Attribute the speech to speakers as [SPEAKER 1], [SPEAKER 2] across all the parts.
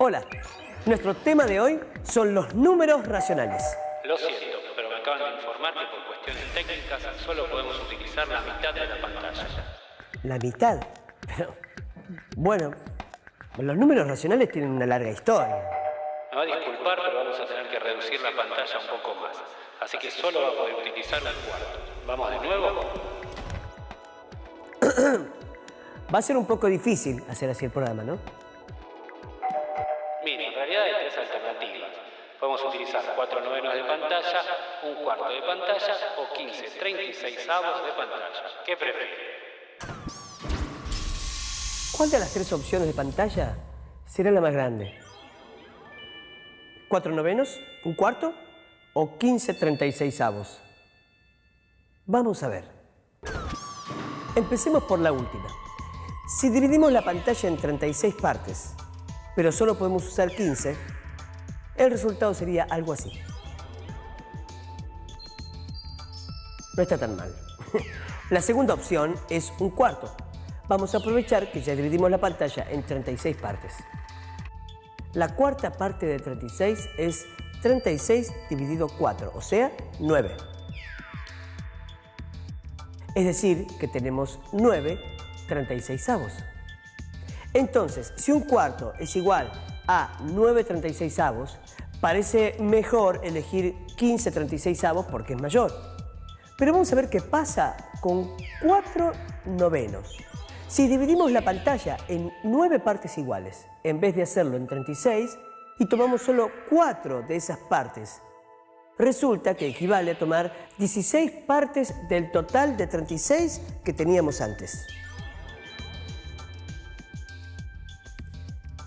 [SPEAKER 1] Hola, nuestro tema de hoy son los números racionales.
[SPEAKER 2] Lo siento, pero me acaban de informar que por cuestiones técnicas solo podemos utilizar la mitad de la pantalla.
[SPEAKER 1] ¿La mitad? Pero, bueno, los números racionales tienen una larga historia.
[SPEAKER 2] Me va a disculpar, pero vamos a tener que reducir la pantalla un poco más. Así que solo va a poder utilizar un cuarto. ¿Vamos de nuevo?
[SPEAKER 1] Va a ser un poco difícil hacer así el programa, ¿no?
[SPEAKER 2] Mire, en realidad hay tres alternativas. Podemos utilizar 4/9 de pantalla, un cuarto de pantalla o 15/36 de pantalla. ¿Qué prefiere?
[SPEAKER 1] ¿Cuál de las tres opciones de pantalla será la más grande? ¿4/9, un cuarto o 15/36? Vamos a ver. Empecemos por la última. Si dividimos la pantalla en 36 partes, pero solo podemos usar 15, el resultado sería algo así. No está tan mal. La segunda opción es un cuarto. Vamos a aprovechar que ya dividimos la pantalla en 36 partes. La cuarta parte de 36 es 36 dividido 4, o sea, 9. Es decir, que tenemos 9/36. Entonces, si un cuarto es igual a 9/36, parece mejor elegir 15/36 porque es mayor. Pero vamos a ver qué pasa con 4/9. Si dividimos la pantalla en 9 partes iguales, en vez de hacerlo en 36, y tomamos solo 4 de esas partes, resulta que equivale a tomar 16 partes del total de 36 que teníamos antes.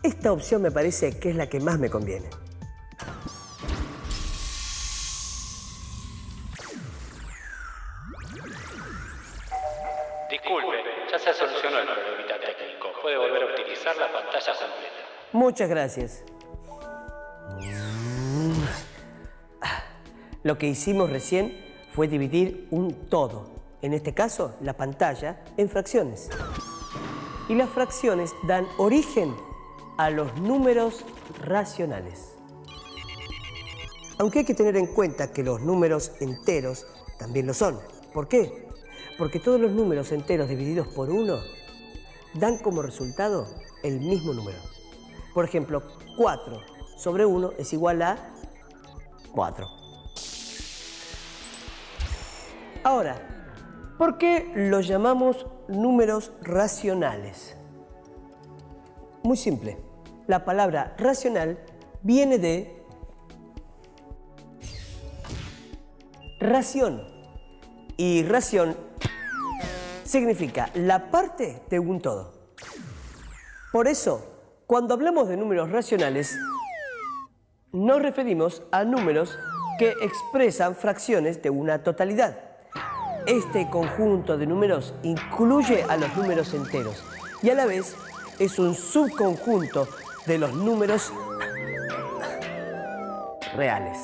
[SPEAKER 1] Esta opción me parece que es la que más me conviene.
[SPEAKER 2] Disculpe, ya se solucionó el problemita técnico. Puede volver a utilizar la pantalla completa.
[SPEAKER 1] Muchas gracias. Lo que hicimos recién fue dividir un todo, en este caso la pantalla, en fracciones. Y las fracciones dan origen a los números racionales. Aunque hay que tener en cuenta que los números enteros también lo son. ¿Por qué? Porque todos los números enteros divididos por 1 dan como resultado el mismo número. Por ejemplo, 4/1 es igual a 4. Ahora, ¿por qué los llamamos números racionales? Muy simple. La palabra racional viene de ración. Y ración significa la parte de un todo. Por eso, cuando hablamos de números racionales, nos referimos a números que expresan fracciones de una totalidad. Este conjunto de números incluye a los números enteros y a la vez es un subconjunto de los números reales.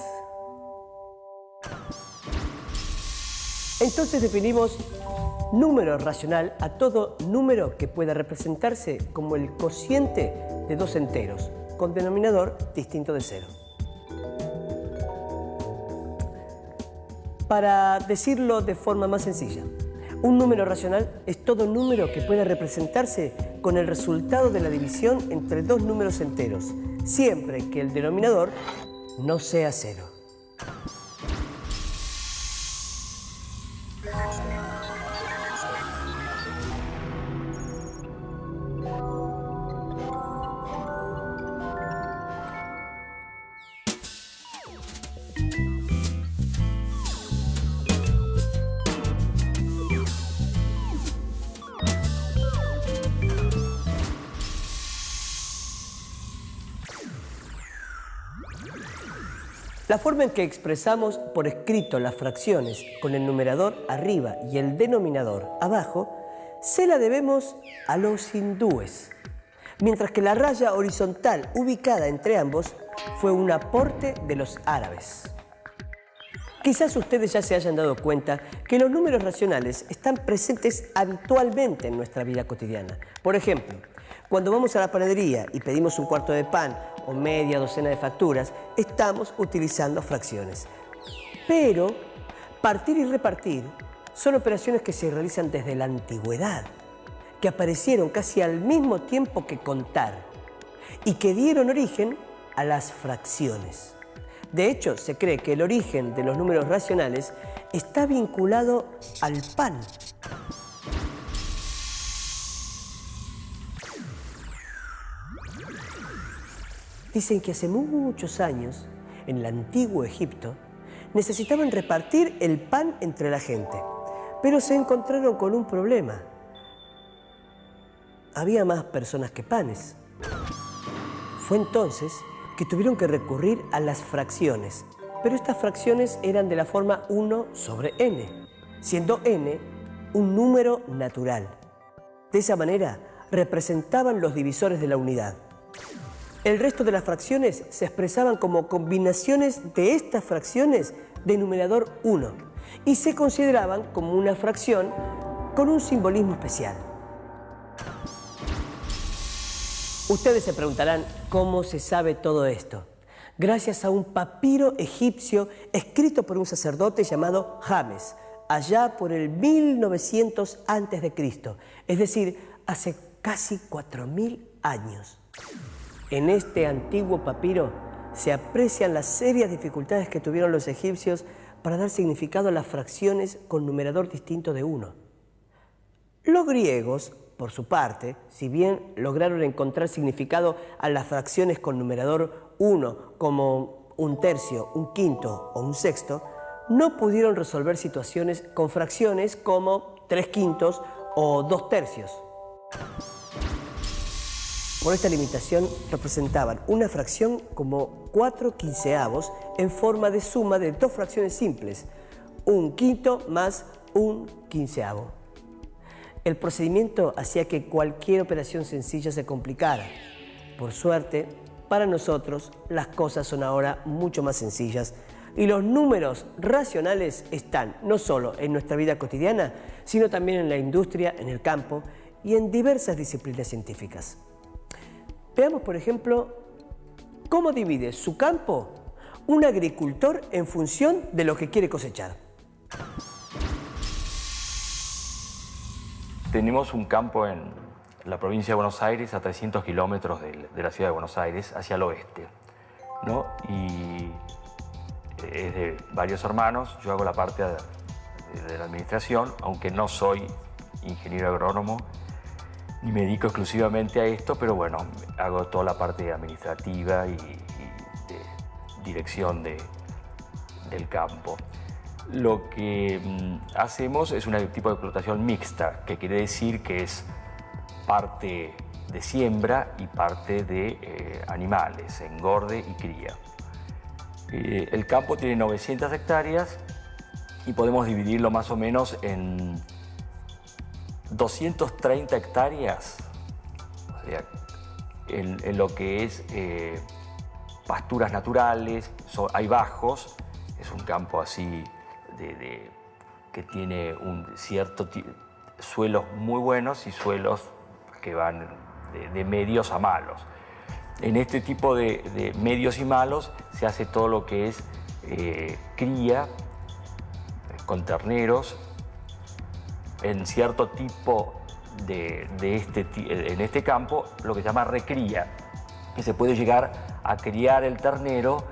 [SPEAKER 1] Entonces definimos número racional a todo número que pueda representarse como el cociente de dos enteros, con denominador distinto de 0. Para decirlo de forma más sencilla, un número racional es todo número que pueda representarse con el resultado de la división entre dos números enteros, siempre que el denominador no sea 0. La forma en que expresamos por escrito las fracciones con el numerador arriba y el denominador abajo se la debemos a los hindúes, mientras que la raya horizontal ubicada entre ambos fue un aporte de los árabes. Quizás ustedes ya se hayan dado cuenta que los números racionales están presentes habitualmente en nuestra vida cotidiana. Por ejemplo, Cuando vamos a la panadería y pedimos un cuarto de pan o media docena de facturas, estamos utilizando fracciones. Pero partir y repartir son operaciones que se realizan desde la antigüedad, que aparecieron casi al mismo tiempo que contar y que dieron origen a las fracciones. De hecho, se cree que el origen de los números racionales está vinculado al pan. Dicen que hace muchos años, en el antiguo Egipto, necesitaban repartir el pan entre la gente, pero se encontraron con un problema. Había más personas que panes. Fue entonces que tuvieron que recurrir a las fracciones, pero estas fracciones eran de la forma 1 sobre n, siendo n un número natural. De esa manera representaban los divisores de la unidad. El resto de las fracciones se expresaban como combinaciones de estas fracciones de numerador 1 y se consideraban como una fracción con un simbolismo especial. Ustedes se preguntarán cómo se sabe todo esto. Gracias a un papiro egipcio escrito por un sacerdote llamado James, allá por el 1900 a.C., es decir, hace casi 4000 años. En este antiguo papiro se aprecian las serias dificultades que tuvieron los egipcios para dar significado a las fracciones con numerador distinto de 1. Los griegos, por su parte, si bien lograron encontrar significado a las fracciones con numerador 1 como un tercio, un quinto o un sexto, no pudieron resolver situaciones con fracciones como 3/5 o 2/3. Por esta limitación representaban una fracción como 4/15 en forma de suma de dos fracciones simples, un quinto más un quinceavo. El procedimiento hacía que cualquier operación sencilla se complicara. Por suerte, para nosotros, las cosas son ahora mucho más sencillas y los números racionales están no solo en nuestra vida cotidiana, sino también en la industria, en el campo y en diversas disciplinas científicas. Veamos, por ejemplo, cómo divide su campo un agricultor en función de lo que quiere cosechar.
[SPEAKER 3] Tenemos un campo en la provincia de Buenos Aires, a 300 kilómetros de la ciudad de Buenos Aires, hacia el oeste, ¿no? Y es de varios hermanos. Yo hago la parte de la administración, aunque no soy ingeniero agrónomo, ni me dedico exclusivamente a esto, pero bueno, hago toda la parte administrativa y de dirección del campo. Lo que hacemos es un tipo de explotación mixta, que quiere decir que es parte de siembra y parte de animales, engorde y cría. El campo tiene 900 hectáreas y podemos dividirlo más o menos en 230 hectáreas, o sea, en lo que es pasturas naturales, hay bajos, es un campo así que tiene un cierto suelos muy buenos y suelos que van de medios a malos. En este tipo de medios y malos se hace todo lo que es cría con terneros, en cierto tipo en este campo, lo que se llama recría, que se puede llegar a criar el ternero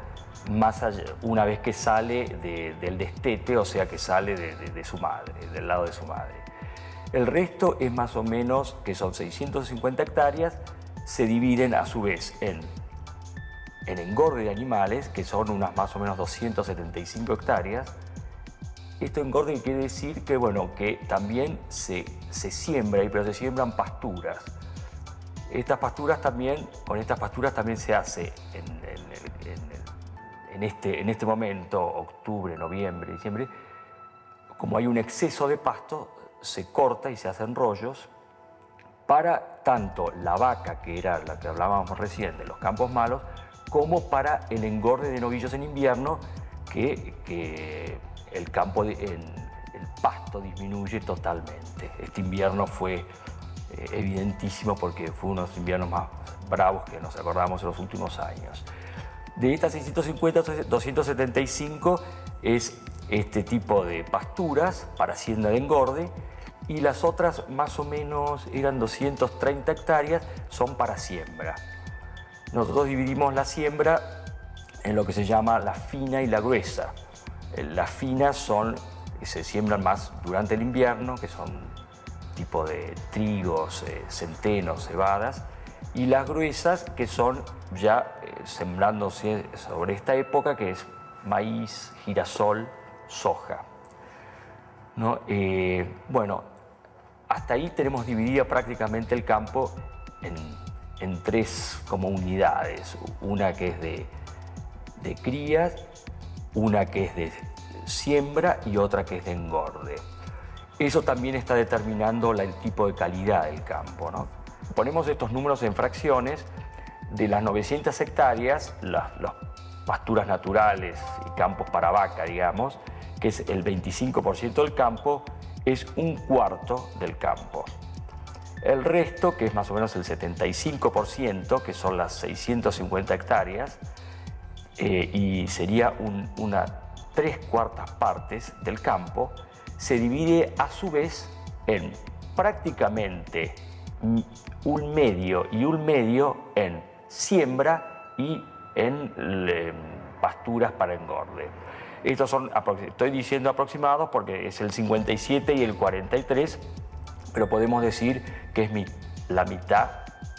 [SPEAKER 3] más allá, una vez que sale del destete, o sea que sale de su madre, del lado de su madre. El resto es más o menos, que son 650 hectáreas, se dividen a su vez en engorde de animales, que son unas más o menos 275 hectáreas. Esto engorde quiere decir que, bueno, que también se siembra, pero se siembran pasturas. Estas pasturas también, con estas pasturas también se hace en este momento, octubre, noviembre, diciembre, como hay un exceso de pasto, se corta y se hacen rollos para tanto la vaca, que era la que hablábamos recién de los campos malos, como para el engorde de novillos en invierno, que el campo, el pasto disminuye totalmente. Este invierno fue evidentísimo porque fue uno de los inviernos más bravos que nos acordamos en los últimos años. De estas 650, 275 es este tipo de pasturas para hacienda de engorde, y las otras más o menos eran 230 hectáreas, son para siembra. Nosotros dividimos la siembra en lo que se llama la fina y la gruesa. Las finas son, se siembran más durante el invierno, que son tipo de trigos, centenos, cebadas, y las gruesas, que son ya sembrándose sobre esta época, que es maíz, girasol, soja, ¿no? Bueno, hasta ahí tenemos dividida prácticamente el campo en tres como unidades. Una que es de crías, una que es de siembra y otra que es de engorde. Eso también está determinando el tipo de calidad del campo, ¿no? Ponemos estos números en fracciones. De las 900 hectáreas, las pasturas naturales y campos para vaca, digamos, que es el 25% del campo, es un cuarto del campo. El resto, que es más o menos el 75%, que son las 650 hectáreas, y sería una 3/4 partes del campo, se divide a su vez en prácticamente un medio y un medio en siembra y en pasturas para engorde. Estos son, estoy diciendo aproximados porque es el 57 y el 43, pero podemos decir que es la mitad,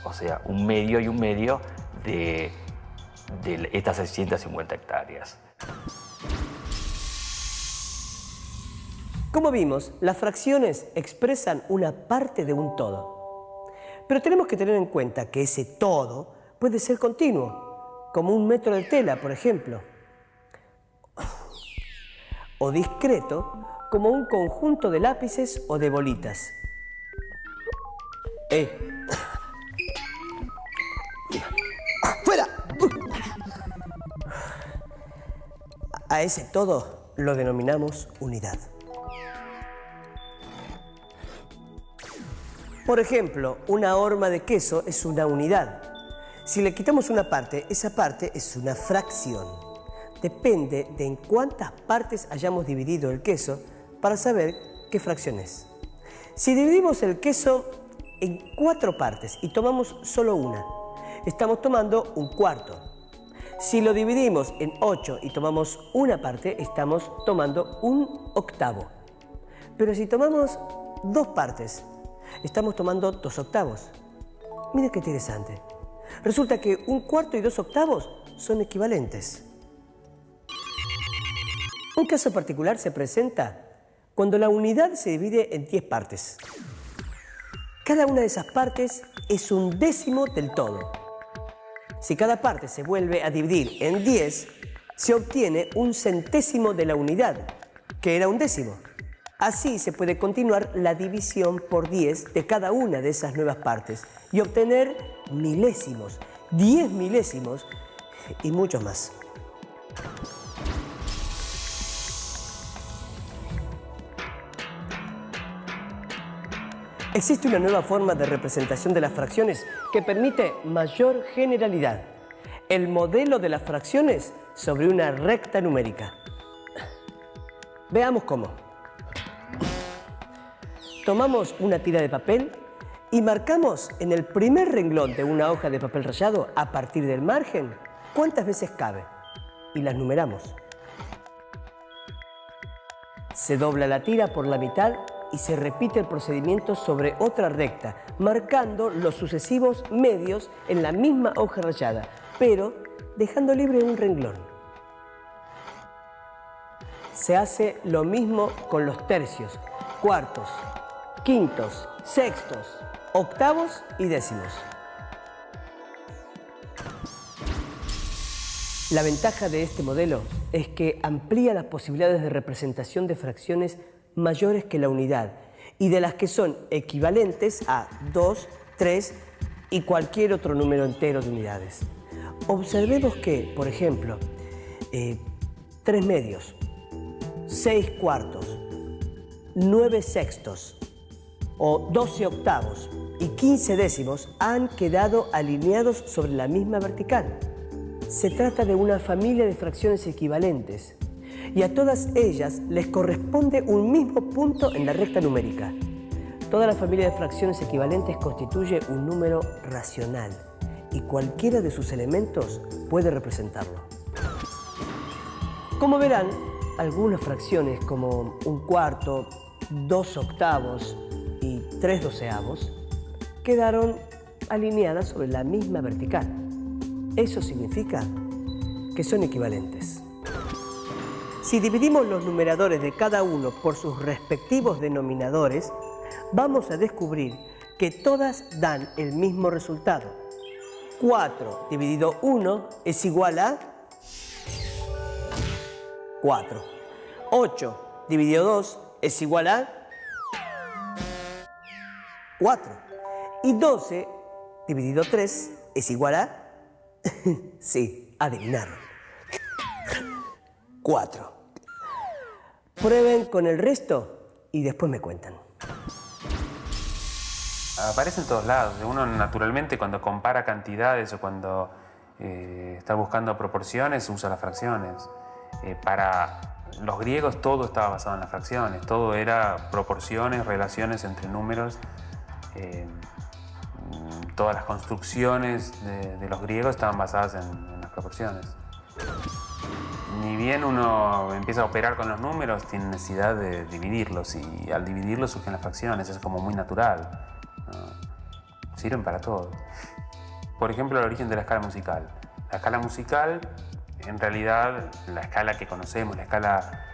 [SPEAKER 3] o sea, un medio y un medio de estas 650 hectáreas.
[SPEAKER 1] Como vimos, las fracciones expresan una parte de un todo. Pero tenemos que tener en cuenta que ese todo puede ser continuo, como un metro de tela, por ejemplo. O discreto, como un conjunto de lápices o de bolitas. ¡Fuera! A ese todo lo denominamos unidad. Por ejemplo, una horma de queso es una unidad. Si le quitamos una parte, esa parte es una fracción. Depende de en cuántas partes hayamos dividido el queso para saber qué fracción es. Si dividimos el queso en 4 partes y tomamos solo una, estamos tomando un cuarto. Si lo dividimos en 8 y tomamos una parte, estamos tomando un octavo. Pero si tomamos 2 partes, estamos tomando 2 octavos. Miren qué interesante. Resulta que un cuarto y 2 octavos son equivalentes. Un caso particular se presenta cuando la unidad se divide en 10 partes. Cada una de esas partes es un décimo del todo. Si cada parte se vuelve a dividir en 10, se obtiene un centésimo de la unidad, que era un décimo. Así se puede continuar la división por 10 de cada una de esas nuevas partes y obtener milésimos, 10 milésimos y mucho más. Existe una nueva forma de representación de las fracciones que permite mayor generalidad. El modelo de las fracciones sobre una recta numérica. Veamos cómo. Tomamos una tira de papel y marcamos en el primer renglón de una hoja de papel rayado, a partir del margen, cuántas veces cabe y las numeramos. Se dobla la tira por la mitad y se repite el procedimiento sobre otra recta, marcando los sucesivos medios en la misma hoja rayada, pero dejando libre un renglón. Se hace lo mismo con los tercios, cuartos, quintos, sextos, octavos y décimos. La ventaja de este modelo es que amplía las posibilidades de representación de fracciones mayores que la unidad y de las que son equivalentes a 2, 3 y cualquier otro número entero de unidades. Observemos que, por ejemplo, 3 medios, 6 cuartos, 9 sextos o 12 octavos y 15 décimos han quedado alineados sobre la misma vertical. Se trata de una familia de fracciones equivalentes y a todas ellas les corresponde un mismo punto en la recta numérica. Toda la familia de fracciones equivalentes constituye un número racional y cualquiera de sus elementos puede representarlo. Como verán, algunas fracciones como 1/4, 2/8 y 3/12 quedaron alineadas sobre la misma vertical. Eso significa que son equivalentes. Si dividimos los numeradores de cada uno por sus respectivos denominadores, vamos a descubrir que todas dan el mismo resultado. 4 dividido 1 es igual a 4. 8 dividido 2 es igual a 4. Y 12 dividido 3 es igual a... sí, adivinaron. 4. Prueben con el resto y después me cuentan.
[SPEAKER 4] Aparece en todos lados. Uno naturalmente cuando compara cantidades o cuando está buscando proporciones usa las fracciones. Para los griegos todo estaba basado en las fracciones. Todo era proporciones, relaciones entre números. Todas las construcciones de los griegos estaban basadas en las proporciones. Ni bien uno empieza a operar con los números, tiene necesidad de dividirlos y al dividirlos surgen las fracciones, es como muy natural. Sirven para todo. Por ejemplo, el origen de la escala musical. La escala musical, en realidad, la escala que conocemos, la escala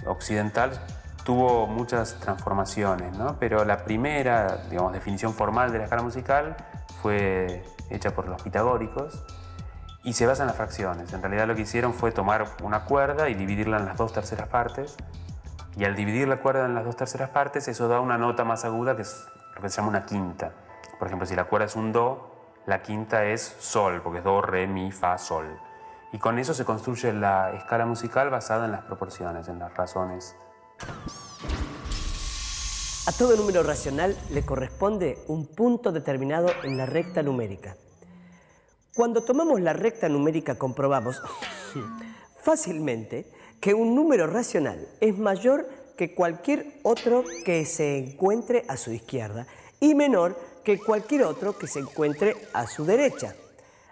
[SPEAKER 4] occidental, tuvo muchas transformaciones, ¿no? Pero la primera, digamos, definición formal de la escala musical fue hecha por los pitagóricos y se basa en las fracciones. En realidad lo que hicieron fue tomar una cuerda y dividirla en las 2/3 partes, y al dividir la cuerda en las 2/3 partes, eso da una nota más aguda que es lo que se llama una quinta. Por ejemplo, si la cuerda es un do, la quinta es sol, porque es do, re, mi, fa, sol. Y con eso se construye la escala musical basada en las proporciones, en las razones.
[SPEAKER 1] A todo número racional le corresponde un punto determinado en la recta numérica. Cuando tomamos la recta numérica comprobamos fácilmente que un número racional es mayor que cualquier otro que se encuentre a su izquierda y menor que cualquier otro que se encuentre a su derecha.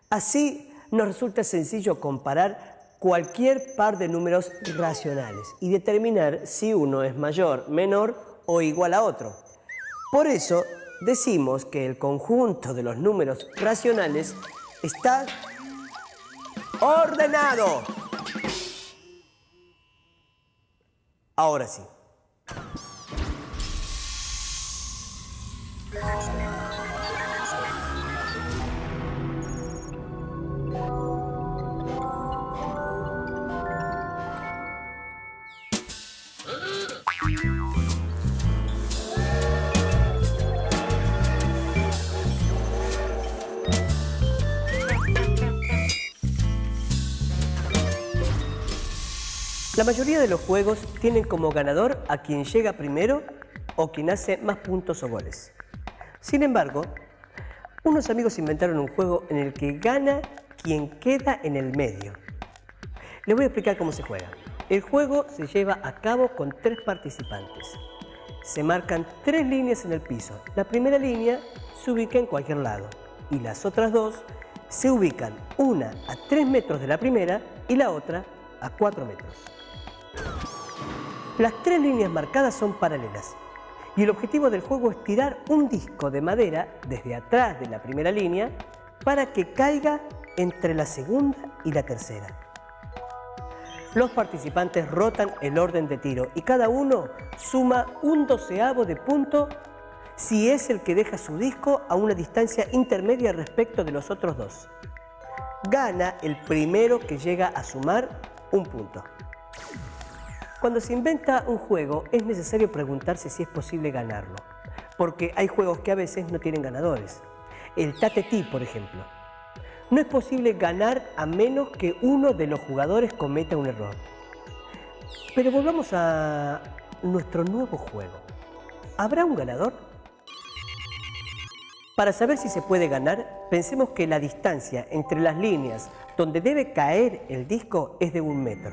[SPEAKER 1] Así nos resulta sencillo comparar cualquier par de números racionales y determinar si uno es mayor, menor o igual a otro. Por eso decimos que el conjunto de los números racionales está ordenado. Ahora sí. La mayoría de los juegos tienen como ganador a quien llega primero o quien hace más puntos o goles. Sin embargo, unos amigos inventaron un juego en el que gana quien queda en el medio. Les voy a explicar cómo se juega. El juego se lleva a cabo con 3 participantes. Se marcan 3 líneas en el piso. La primera línea se ubica en cualquier lado y las otras 2 se ubican, una a 3 metros de la primera y la otra a 4 metros. Las 3 líneas marcadas son paralelas y el objetivo del juego es tirar un disco de madera desde atrás de la primera línea para que caiga entre la segunda y la tercera. Los participantes rotan el orden de tiro y cada uno suma un 12avo de punto si es el que deja su disco a una distancia intermedia respecto de los otros 2. Gana el primero que llega a sumar un punto. Cuando se inventa un juego es necesario preguntarse si es posible ganarlo, porque hay juegos que a veces no tienen ganadores. El tatetí, por ejemplo. No es posible ganar a menos que uno de los jugadores cometa un error. Pero volvamos a nuestro nuevo juego. ¿Habrá un ganador? Para saber si se puede ganar, pensemos que la distancia entre las líneas donde debe caer el disco es de 1 metro.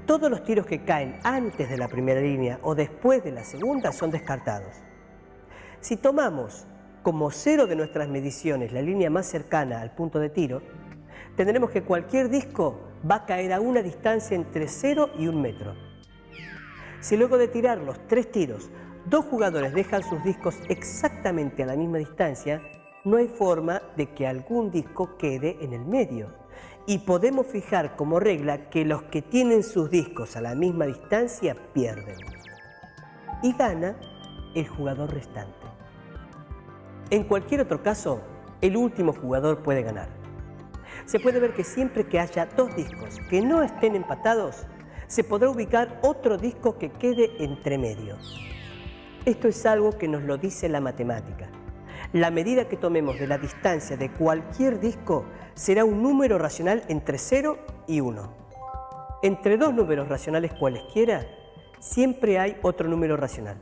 [SPEAKER 1] Todos los tiros que caen antes de la primera línea o después de la segunda son descartados. Si tomamos como cero de nuestras mediciones la línea más cercana al punto de tiro, tendremos que cualquier disco va a caer a una distancia entre 0 y 1 metro. Si luego de tirar los 3 tiros, 2 jugadores dejan sus discos exactamente a la misma distancia, no hay forma de que algún disco quede en el medio. Y podemos fijar como regla que los que tienen sus discos a la misma distancia pierden. Y gana el jugador restante. En cualquier otro caso, el último jugador puede ganar. Se puede ver que siempre que haya 2 discos que no estén empatados, se podrá ubicar otro disco que quede entre medio. Esto es algo que nos lo dice la matemática. La medida que tomemos de la distancia de cualquier disco será un número racional entre 0 y 1. Entre 2 números racionales cualesquiera, siempre hay otro número racional.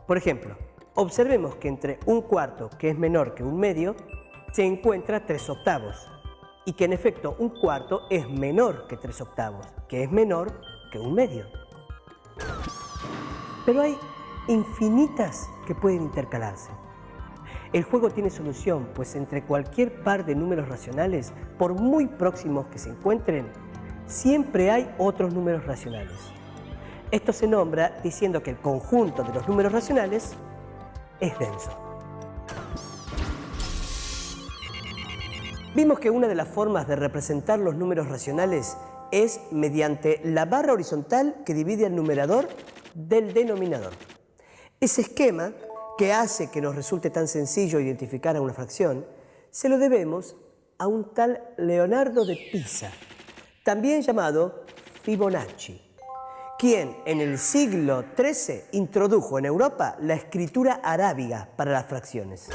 [SPEAKER 1] Por ejemplo, observemos que entre 1/4, que es menor que 1/2, se encuentra 3/8, y que en efecto 1/4 es menor que 3/8, que es menor que 1/2. Pero hay infinitas que pueden intercalarse. El juego tiene solución, pues entre cualquier par de números racionales, por muy próximos que se encuentren, siempre hay otros números racionales. Esto se nombra diciendo que el conjunto de los números racionales es denso. Vimos que una de las formas de representar los números racionales es mediante la barra horizontal que divide el numerador del denominador. Ese esquema, que hace que nos resulte tan sencillo identificar a una fracción, se lo debemos a un tal Leonardo de Pisa, también llamado Fibonacci, quien en el siglo XIII introdujo en Europa la escritura arábiga para las fracciones.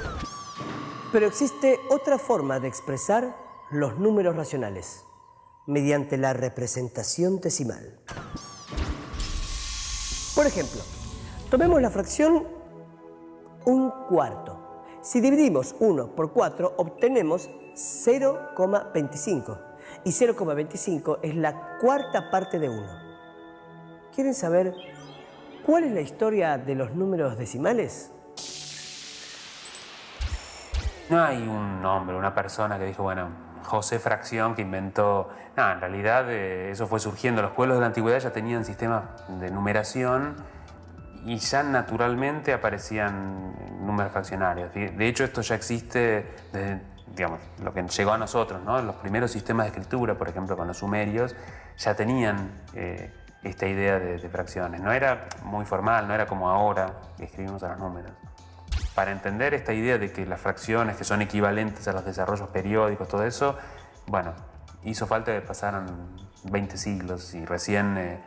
[SPEAKER 1] Pero existe otra forma de expresar los números racionales, mediante la representación decimal. Por ejemplo, tomemos la fracción 1/4. Si dividimos 1 por 4, obtenemos 0,25. Y 0,25 es la cuarta parte de 1. ¿Quieren saber cuál es la historia de los números decimales?
[SPEAKER 4] No hay un hombre, una persona que dijo, bueno, José Fracción, que inventó... No, en realidad eso fue surgiendo. Los pueblos de la antigüedad ya tenían sistemas de numeración y ya naturalmente aparecían números fraccionarios. De hecho, esto ya existe desde, digamos, lo que llegó a nosotros, ¿no? Los primeros sistemas de escritura, por ejemplo, con los sumerios, ya tenían esta idea de fracciones. No era muy formal, no era como ahora que escribimos a los números. Para entender esta idea de que las fracciones, que son equivalentes a los desarrollos periódicos, todo eso, bueno, hizo falta que pasaran 20 siglos y recién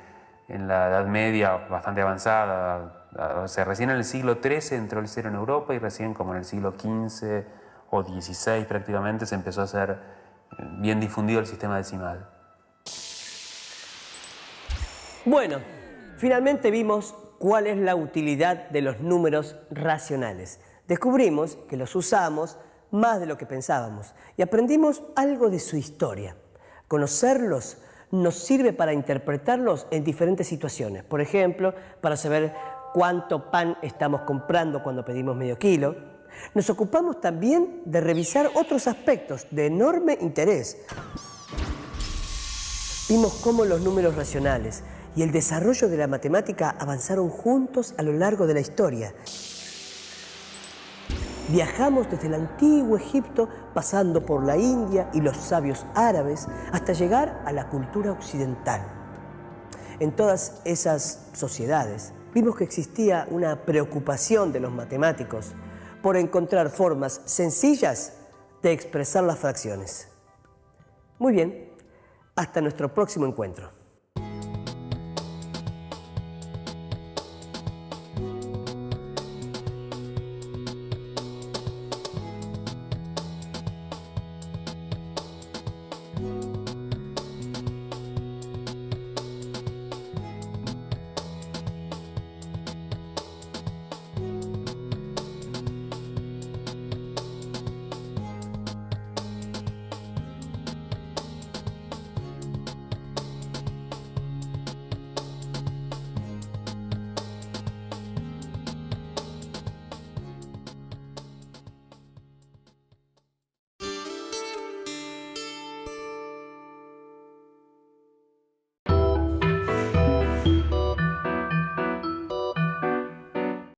[SPEAKER 4] en la Edad Media, bastante avanzada, o sea, recién en el siglo XIII entró el cero en Europa y recién como en el siglo XV o XVI prácticamente se empezó a hacer bien difundido el sistema decimal.
[SPEAKER 1] Bueno, finalmente vimos cuál es la utilidad de los números racionales. Descubrimos que los usamos más de lo que pensábamos y aprendimos algo de su historia. Conocerlos nos sirve para interpretarlos en diferentes situaciones. Por ejemplo, para saber cuánto pan estamos comprando cuando pedimos medio kilo. Nos ocupamos también de revisar otros aspectos de enorme interés. Vimos cómo los números racionales y el desarrollo de la matemática avanzaron juntos a lo largo de la historia. Viajamos desde el antiguo Egipto, pasando por la India y los sabios árabes, hasta llegar a la cultura occidental. En todas esas sociedades vimos que existía una preocupación de los matemáticos por encontrar formas sencillas de expresar las fracciones. Muy bien, hasta nuestro próximo encuentro.